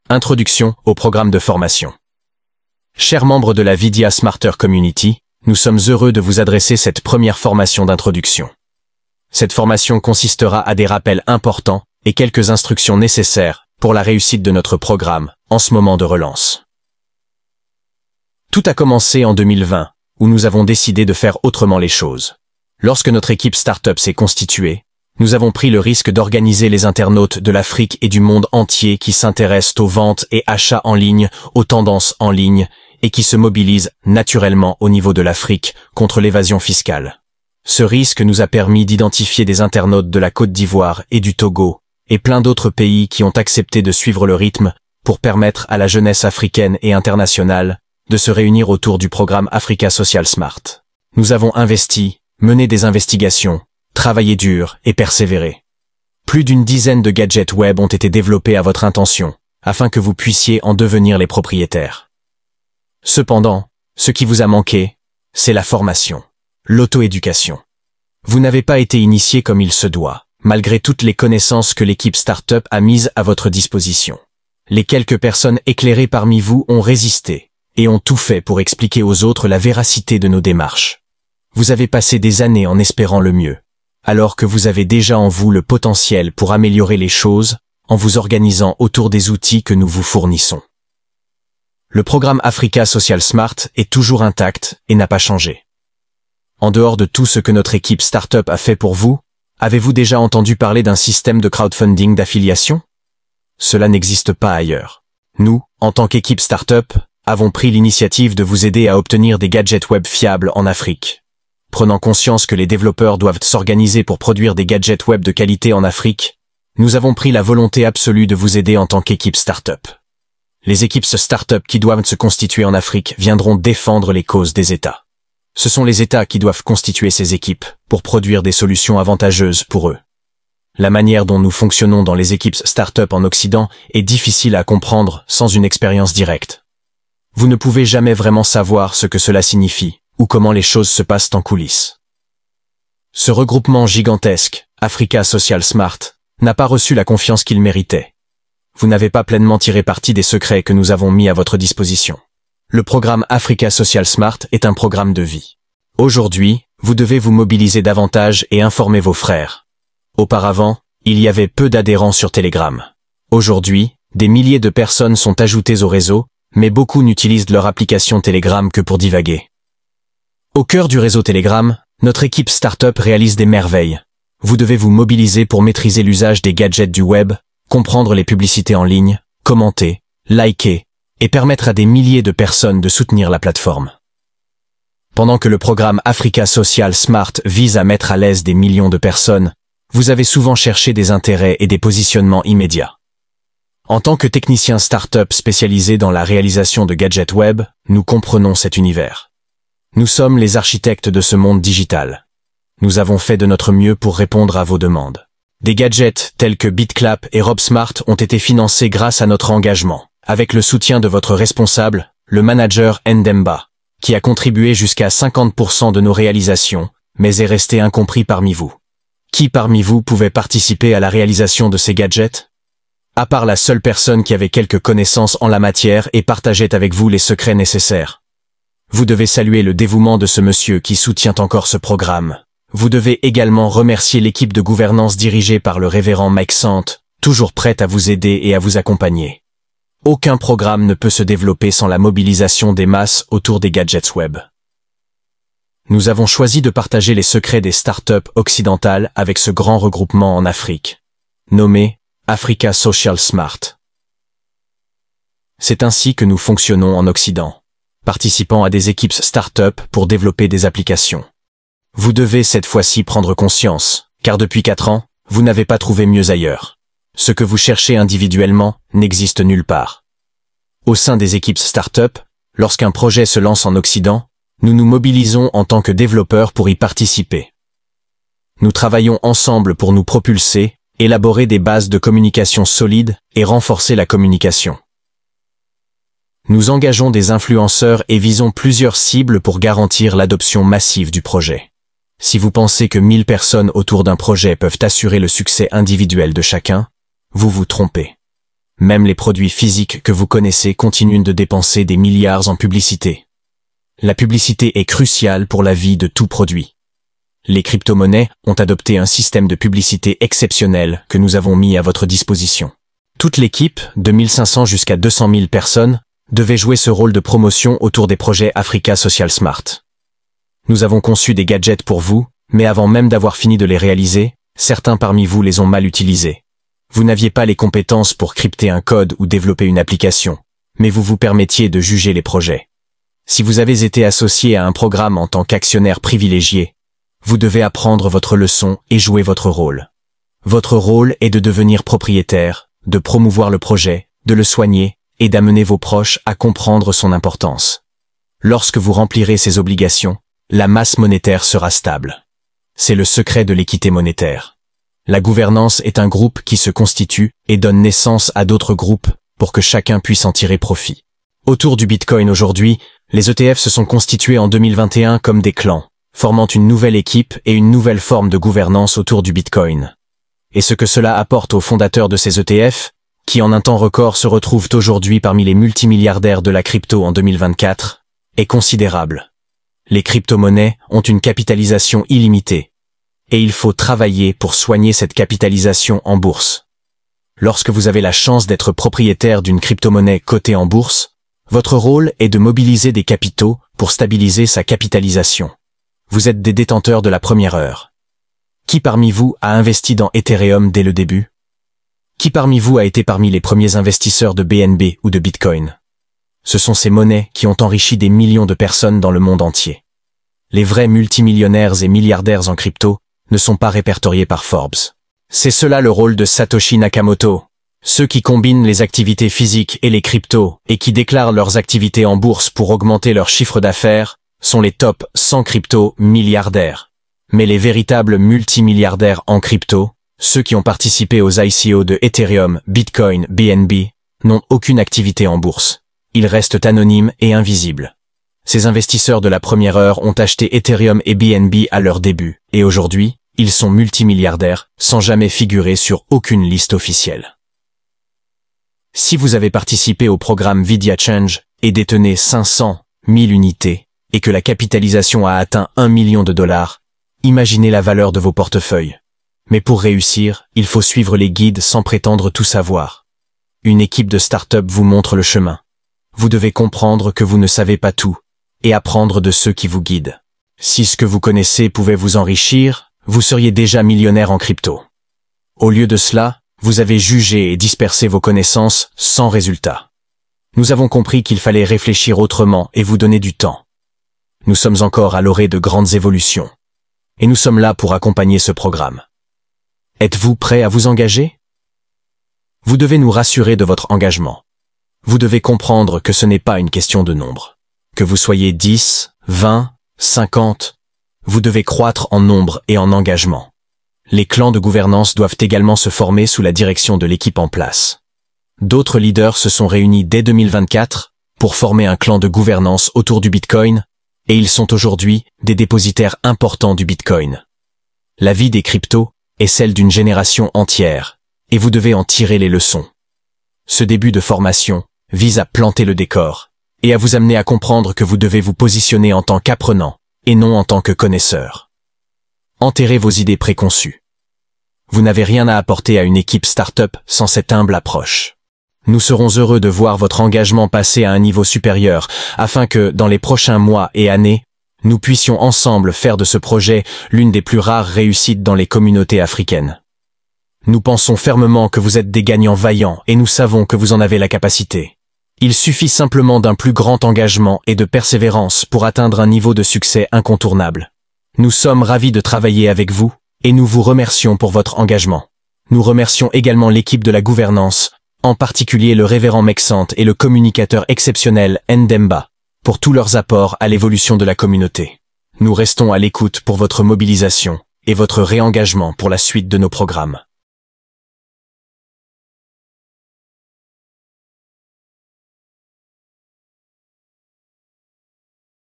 Introduction au programme de formation. Chers membres de la Vidya Smarter Community, nous sommes heureux de vous adresser cette première formation d'introduction. Cette formation consistera à des rappels importants et quelques instructions nécessaires pour la réussite de notre programme en ce moment de relance. Tout a commencé en 2020, où nous avons décidé de faire autrement les choses. Lorsque notre équipe Startup s'est constituée, nous avons pris le risque d'organiser les internautes de l'Afrique et du monde entier qui s'intéressent aux ventes et achats en ligne, aux tendances en ligne, et qui se mobilisent naturellement au niveau de l'Afrique contre l'évasion fiscale. Ce risque nous a permis d'identifier des internautes de la Côte d'Ivoire et du Togo, et plein d'autres pays qui ont accepté de suivre le rythme pour permettre à la jeunesse africaine et internationale de se réunir autour du programme Africa Social Smart. Nous avons investi, mené des investigations, travaillé dur et persévéré. Plus d'une dizaine de gadgets web ont été développés à votre intention, afin que vous puissiez en devenir les propriétaires. Cependant, ce qui vous a manqué, c'est la formation, l'auto-éducation. Vous n'avez pas été initié comme il se doit, malgré toutes les connaissances que l'équipe Startup a mises à votre disposition. Les quelques personnes éclairées parmi vous ont résisté et ont tout fait pour expliquer aux autres la véracité de nos démarches. Vous avez passé des années en espérant le mieux, alors que vous avez déjà en vous le potentiel pour améliorer les choses en vous organisant autour des outils que nous vous fournissons. Le programme Africa Social Smart est toujours intact et n'a pas changé. En dehors de tout ce que notre équipe Startup a fait pour vous, avez-vous déjà entendu parler d'un système de crowdfunding d'affiliation? Cela n'existe pas ailleurs. Nous, en tant qu'équipe Startup, avons pris l'initiative de vous aider à obtenir des gadgets web fiables en Afrique. Prenant conscience que les développeurs doivent s'organiser pour produire des gadgets web de qualité en Afrique, nous avons pris la volonté absolue de vous aider en tant qu'équipe Startup. Les équipes Startup qui doivent se constituer en Afrique viendront défendre les causes des États. Ce sont les États qui doivent constituer ces équipes pour produire des solutions avantageuses pour eux. La manière dont nous fonctionnons dans les équipes Startup en Occident est difficile à comprendre sans une expérience directe. Vous ne pouvez jamais vraiment savoir ce que cela signifie ou comment les choses se passent en coulisses. Ce regroupement gigantesque, Africa Social Smart, n'a pas reçu la confiance qu'il méritait. Vous n'avez pas pleinement tiré parti des secrets que nous avons mis à votre disposition. Le programme Africa Social Smart est un programme de vie. Aujourd'hui, vous devez vous mobiliser davantage et informer vos frères. Auparavant, il y avait peu d'adhérents sur Telegram. Aujourd'hui, des milliers de personnes sont ajoutées au réseau, mais beaucoup n'utilisent leur application Telegram que pour divaguer. Au cœur du réseau Telegram, notre équipe Startup réalise des merveilles. Vous devez vous mobiliser pour maîtriser l'usage des gadgets du web, comprendre les publicités en ligne, commenter, liker, et permettre à des milliers de personnes de soutenir la plateforme. Pendant que le programme Africa Social Smart vise à mettre à l'aise des millions de personnes, vous avez souvent cherché des intérêts et des positionnements immédiats. En tant que technicien Startup spécialisé dans la réalisation de gadgets web, nous comprenons cet univers. Nous sommes les architectes de ce monde digital. Nous avons fait de notre mieux pour répondre à vos demandes. Des gadgets tels que BitClap et RobSmart ont été financés grâce à notre engagement, avec le soutien de votre responsable, le manager Ndemba, qui a contribué jusqu'à 50% de nos réalisations, mais est resté incompris parmi vous. Qui parmi vous pouvait participer à la réalisation de ces gadgets? À part la seule personne qui avait quelques connaissances en la matière et partageait avec vous les secrets nécessaires. Vous devez saluer le dévouement de ce monsieur qui soutient encore ce programme. Vous devez également remercier l'équipe de gouvernance dirigée par le révérend Mike Sant, toujours prête à vous aider et à vous accompagner. Aucun programme ne peut se développer sans la mobilisation des masses autour des gadgets web. Nous avons choisi de partager les secrets des startups occidentales avec ce grand regroupement en Afrique, nommé Africa Social Smart. C'est ainsi que nous fonctionnons en Occident, participant à des équipes start-up pour développer des applications. Vous devez cette fois-ci prendre conscience, car depuis 4 ans, vous n'avez pas trouvé mieux ailleurs. Ce que vous cherchez individuellement n'existe nulle part. Au sein des équipes start-up, lorsqu'un projet se lance en Occident, nous nous mobilisons en tant que développeurs pour y participer. Nous travaillons ensemble pour nous propulser, élaborer des bases de communication solides et renforcer la communication. Nous engageons des influenceurs et visons plusieurs cibles pour garantir l'adoption massive du projet. Si vous pensez que 1000 personnes autour d'un projet peuvent assurer le succès individuel de chacun, vous vous trompez. même les produits physiques que vous connaissez continuent de dépenser des milliards en publicité. La publicité est cruciale pour la vie de tout produit. Les crypto-monnaies ont adopté un système de publicité exceptionnel que nous avons mis à votre disposition. Toute l'équipe, de 1500 jusqu'à 200 000 personnes, devait jouer ce rôle de promotion autour des projets Africa Social Smart. Nous avons conçu des gadgets pour vous, mais avant même d'avoir fini de les réaliser, certains parmi vous les ont mal utilisés. Vous n'aviez pas les compétences pour crypter un code ou développer une application, mais vous vous permettiez de juger les projets. Si vous avez été associé à un programme en tant qu'actionnaire privilégié, vous devez apprendre votre leçon et jouer votre rôle. Votre rôle est de devenir propriétaire, de promouvoir le projet, de le soigner et d'amener vos proches à comprendre son importance. Lorsque vous remplirez ces obligations, la masse monétaire sera stable. C'est le secret de l'équité monétaire. La gouvernance est un groupe qui se constitue et donne naissance à d'autres groupes pour que chacun puisse en tirer profit. Autour du Bitcoin aujourd'hui, les ETF se sont constitués en 2021 comme des clans, formant une nouvelle équipe et une nouvelle forme de gouvernance autour du Bitcoin. Et ce que cela apporte aux fondateurs de ces ETF, qui en un temps record se retrouvent aujourd'hui parmi les multimilliardaires de la crypto en 2024, est considérable. Les crypto-monnaies ont une capitalisation illimitée, et il faut travailler pour soigner cette capitalisation en bourse. Lorsque vous avez la chance d'être propriétaire d'une crypto-monnaie cotée en bourse, votre rôle est de mobiliser des capitaux pour stabiliser sa capitalisation. Vous êtes des détenteurs de la première heure. Qui parmi vous a investi dans Ethereum dès le début? Qui parmi vous a été parmi les premiers investisseurs de BNB ou de Bitcoin? Ce sont ces monnaies qui ont enrichi des millions de personnes dans le monde entier. Les vrais multimillionnaires et milliardaires en crypto ne sont pas répertoriés par Forbes. C'est cela le rôle de Satoshi Nakamoto. Ceux qui combinent les activités physiques et les cryptos et qui déclarent leurs activités en bourse pour augmenter leur chiffre d'affaires sont les top 100 crypto-milliardaires. Mais les véritables multimilliardaires en crypto, ceux qui ont participé aux ICO de Ethereum, Bitcoin, BNB, n'ont aucune activité en bourse. Ils restent anonymes et invisibles. Ces investisseurs de la première heure ont acheté Ethereum et BNB à leur début, et aujourd'hui, ils sont multimilliardaires sans jamais figurer sur aucune liste officielle. Si vous avez participé au programme Vidya Change et détenez 500 000 unités, et que la capitalisation a atteint 1 million de dollars, imaginez la valeur de vos portefeuilles. Mais pour réussir, il faut suivre les guides sans prétendre tout savoir. Une équipe de start-up vous montre le chemin. Vous devez comprendre que vous ne savez pas tout, et apprendre de ceux qui vous guident. Si ce que vous connaissez pouvait vous enrichir, vous seriez déjà millionnaire en crypto. Au lieu de cela, vous avez jugé et dispersé vos connaissances sans résultat. Nous avons compris qu'il fallait réfléchir autrement et vous donner du temps. Nous sommes encore à l'orée de grandes évolutions. Et nous sommes là pour accompagner ce programme. Êtes-vous prêt à vous engager? Vous devez nous rassurer de votre engagement. Vous devez comprendre que ce n'est pas une question de nombre. Que vous soyez 10, 20, 50, vous devez croître en nombre et en engagement. Les clans de gouvernance doivent également se former sous la direction de l'équipe en place. D'autres leaders se sont réunis dès 2024 pour former un clan de gouvernance autour du Bitcoin, et ils sont aujourd'hui des dépositaires importants du Bitcoin. La vie des cryptos est celle d'une génération entière, et vous devez en tirer les leçons. Ce début de formation vise à planter le décor, et à vous amener à comprendre que vous devez vous positionner en tant qu'apprenant, et non en tant que connaisseur. Enterrez vos idées préconçues. Vous n'avez rien à apporter à une équipe start-up sans cette humble approche. Nous serons heureux de voir votre engagement passer à un niveau supérieur, afin que, dans les prochains mois et années, nous puissions ensemble faire de ce projet l'une des plus rares réussites dans les communautés africaines. Nous pensons fermement que vous êtes des gagnants vaillants et nous savons que vous en avez la capacité. Il suffit simplement d'un plus grand engagement et de persévérance pour atteindre un niveau de succès incontournable. Nous sommes ravis de travailler avec vous et nous vous remercions pour votre engagement. Nous remercions également l'équipe de la gouvernance, en particulier le révérend Mexante et le communicateur exceptionnel Ndemba, pour tous leurs apports à l'évolution de la communauté. Nous restons à l'écoute pour votre mobilisation et votre réengagement pour la suite de nos programmes.